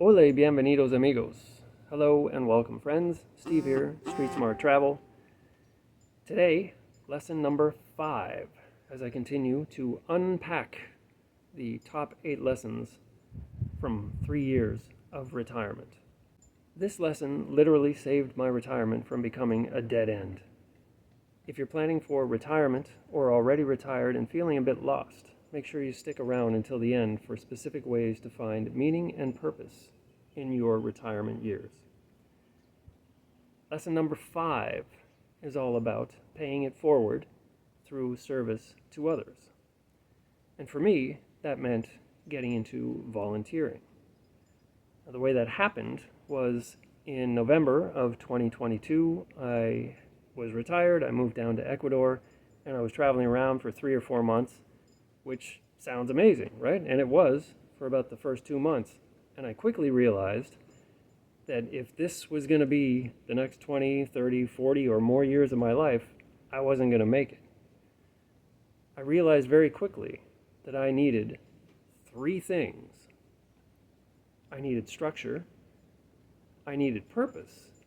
Hola y bienvenidos amigos. Hello and welcome friends. Steve here, Street Smart Travel. Today, lesson number 5, as I continue to unpack the top 8 lessons from 3 years of retirement. This lesson literally saved my retirement from becoming a dead end. If you're planning for retirement or already retired and feeling a bit lost, make sure you stick around until the end for specific ways to find meaning and purpose in your retirement years. Lesson number 5 is all about paying it forward through service to others. And for me, that meant getting into volunteering. Now, the way that happened was in November of 2022, I was retired, I moved down to Ecuador, and I was traveling around for 3 or 4 months, which sounds amazing, right? And it was for about the first 2 months. And I quickly realized that if this was going to be the next 20, 30, 40 or more years of my life, I wasn't going to make it. I realized very quickly that I needed 3 things. I needed structure, I needed purpose,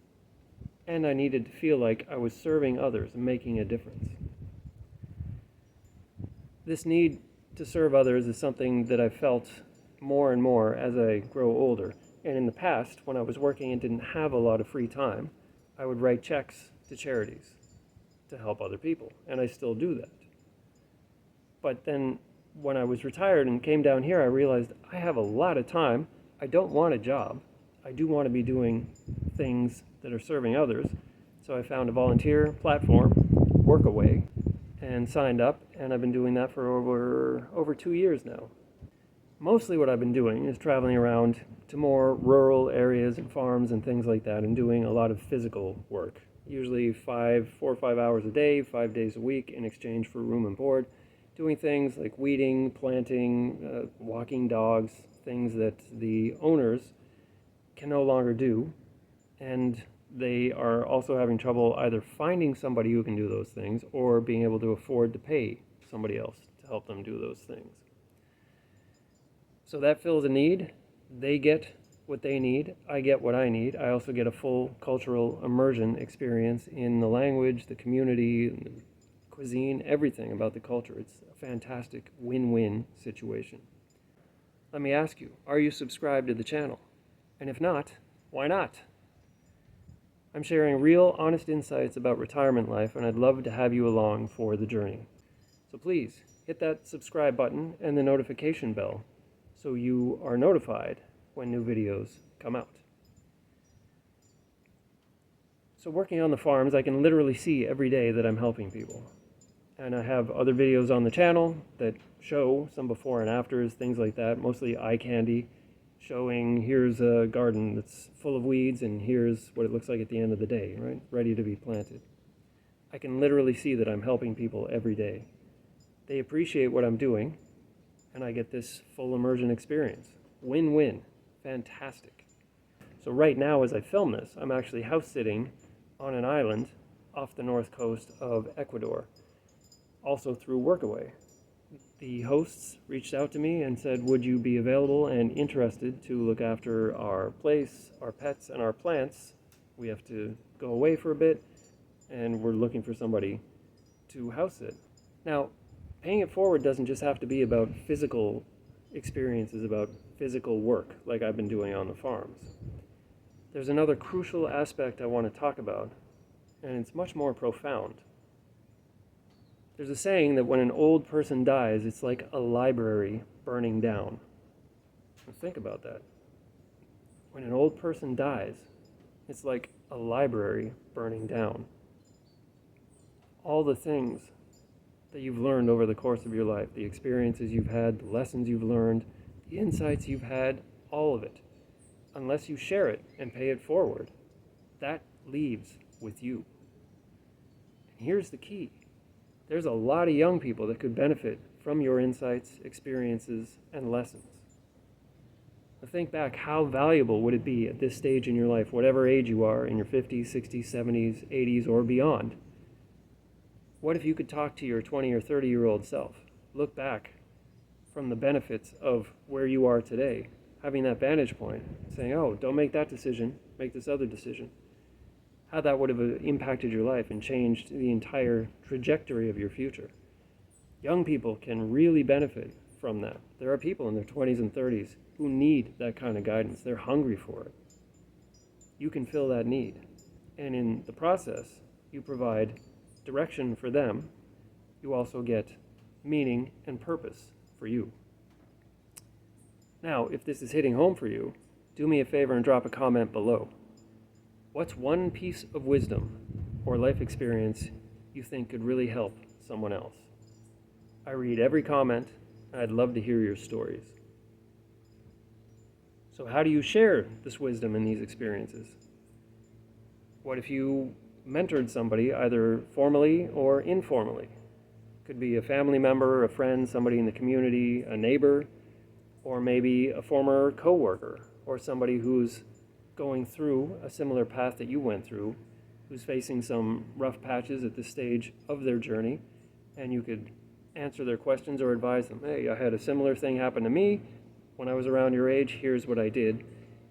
and I needed to feel like I was serving others and making a difference. This need to serve others is something that I felt more and more as I grow older. And in the past, when I was working and didn't have a lot of free time, I would write checks to charities to help other people, and I still do that. But then when I was retired and came down here, I realized I have a lot of time. I don't want a job. I do want to be doing things that are serving others. So I found a volunteer platform, Workaway, and signed up, and I've been doing that for over 2 years now. Mostly what I've been doing is traveling around to more rural areas and farms and things like that, and doing a lot of physical work, usually 4 or 5 hours a day, 5 days a week, in exchange for room and board, doing things like weeding, planting, walking dogs, things that the owners can no longer do, and they are also having trouble either finding somebody who can do those things or being able to afford to pay somebody else to help them do those things. So that fills a need. They get what they need. I get what I need. I also get a full cultural immersion experience in the language, the community, the cuisine, everything about the culture. It's a fantastic win-win situation. Let me ask you, are you subscribed to the channel? And if not, why not? I'm sharing real, honest insights about retirement life, and I'd love to have you along for the journey. So please, hit that subscribe button and the notification bell so you are notified when new videos come out. So working on the farms, I can literally see every day that I'm helping people. And I have other videos on the channel that show some before and afters, things like that, mostly eye candy, showing here's a garden that's full of weeds and here's what it looks like at the end of the day, right? Ready to be planted. I can literally see that I'm helping people every day. They appreciate what I'm doing, and I get this full immersion experience. Win-win. Fantastic. So right now as I film this, I'm actually house sitting on an island off the north coast of Ecuador, also through Workaway. The hosts reached out to me and said, would you be available and interested to look after our place, our pets, and our plants? We have to go away for a bit, and we're looking for somebody to house it. Now, paying it forward doesn't just have to be about physical experiences, about physical work like I've been doing on the farms. There's another crucial aspect I want to talk about, and it's much more profound. There's a saying that when an old person dies, it's like a library burning down. Now think about that. When an old person dies, it's like a library burning down. All the things that you've learned over the course of your life, the experiences you've had, the lessons you've learned, the insights you've had, all of it, unless you share it and pay it forward, that leaves with you. And here's the key. There's a lot of young people that could benefit from your insights, experiences, and lessons. Now think back, how valuable would it be at this stage in your life, whatever age you are, in your 50s, 60s, 70s, 80s, or beyond? What if you could talk to your 20 or 30-year-old self, look back from the benefits of where you are today, having that vantage point, saying, oh, don't make that decision, make this other decision, how that would have impacted your life and changed the entire trajectory of your future. Young people can really benefit from that. There are people in their 20s and 30s who need that kind of guidance. They're hungry for it. You can fill that need. And in the process, you provide direction for them. You also get meaning and purpose for you. Now, if this is hitting home for you, do me a favor and drop a comment below. What's one piece of wisdom or life experience you think could really help someone else? I read every comment, and I'd love to hear your stories. So how do you share this wisdom and these experiences? What if you mentored somebody, either formally or informally? Could be a family member, a friend, somebody in the community, a neighbor, or maybe a former coworker, or somebody who's going through a similar path that you went through, who's facing some rough patches at this stage of their journey, and you could answer their questions or advise them. Hey, I had a similar thing happen to me when I was around your age. Here's what I did.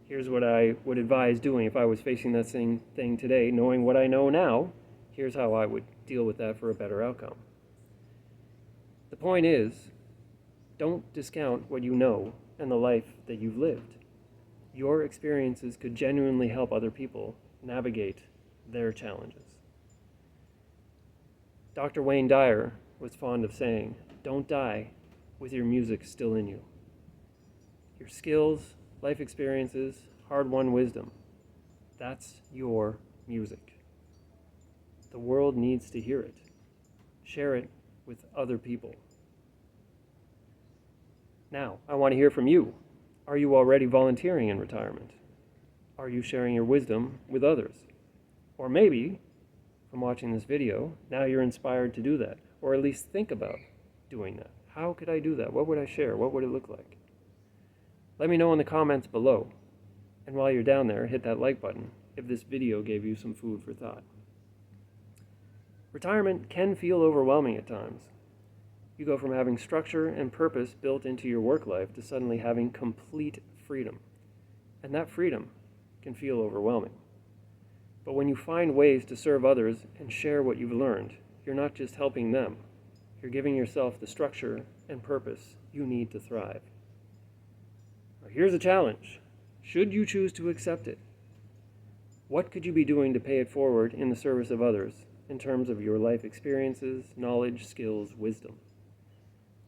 Here's what I would advise doing if I was facing that same thing today. Knowing what I know now, here's how I would deal with that for a better outcome. The point is, don't discount what you know and the life that you've lived. Your experiences could genuinely help other people navigate their challenges. Dr. Wayne Dyer was fond of saying, don't die with your music still in you. Your skills, life experiences, hard-won wisdom, that's your music. The world needs to hear it. Share it with other people. Now, I want to hear from you. Are you already volunteering in retirement? Are you sharing your wisdom with others? Or maybe, from watching this video, now you're inspired to do that, or at least think about doing that. How could I do that? What would I share? What would it look like? Let me know in the comments below. And while you're down there, hit that like button if this video gave you some food for thought. Retirement can feel overwhelming at times. You go from having structure and purpose built into your work life to suddenly having complete freedom. And that freedom can feel overwhelming. But when you find ways to serve others and share what you've learned, you're not just helping them. You're giving yourself the structure and purpose you need to thrive. Now, here's a challenge. Should you choose to accept it, what could you be doing to pay it forward in the service of others in terms of your life experiences, knowledge, skills, wisdom?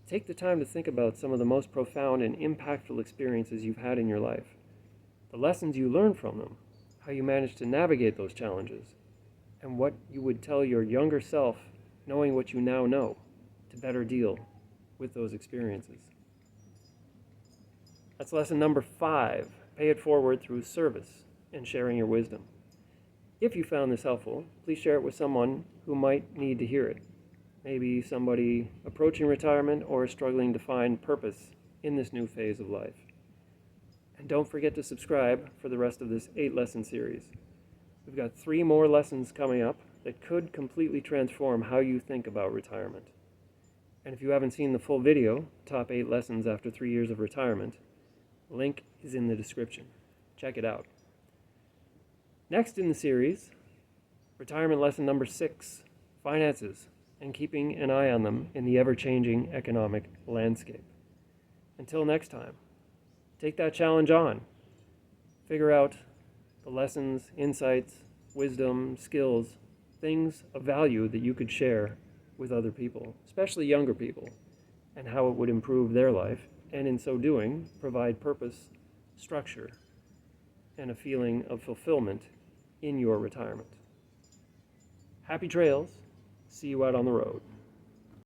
Take the time to think about some of the most profound and impactful experiences you've had in your life, the lessons you learned from them, how you managed to navigate those challenges, and what you would tell your younger self, knowing what you now know, to better deal with those experiences. That's lesson number 5. Pay it forward through service and sharing your wisdom. If you found this helpful, please share it with someone who might need to hear it. Maybe somebody approaching retirement or struggling to find purpose in this new phase of life. And don't forget to subscribe for the rest of this 8-lesson series. We've got 3 more lessons coming up that could completely transform how you think about retirement. And if you haven't seen the full video, Top 8 Lessons After 3 Years of Retirement, link is in the description. Check it out. Next in the series, retirement lesson number 6, finances, and keeping an eye on them in the ever-changing economic landscape. Until next time, take that challenge on. Figure out the lessons, insights, wisdom, skills, things of value that you could share with other people, especially younger people, and how it would improve their life, and in so doing, provide purpose, structure, and a feeling of fulfillment in your retirement. Happy trails. See you out on the road.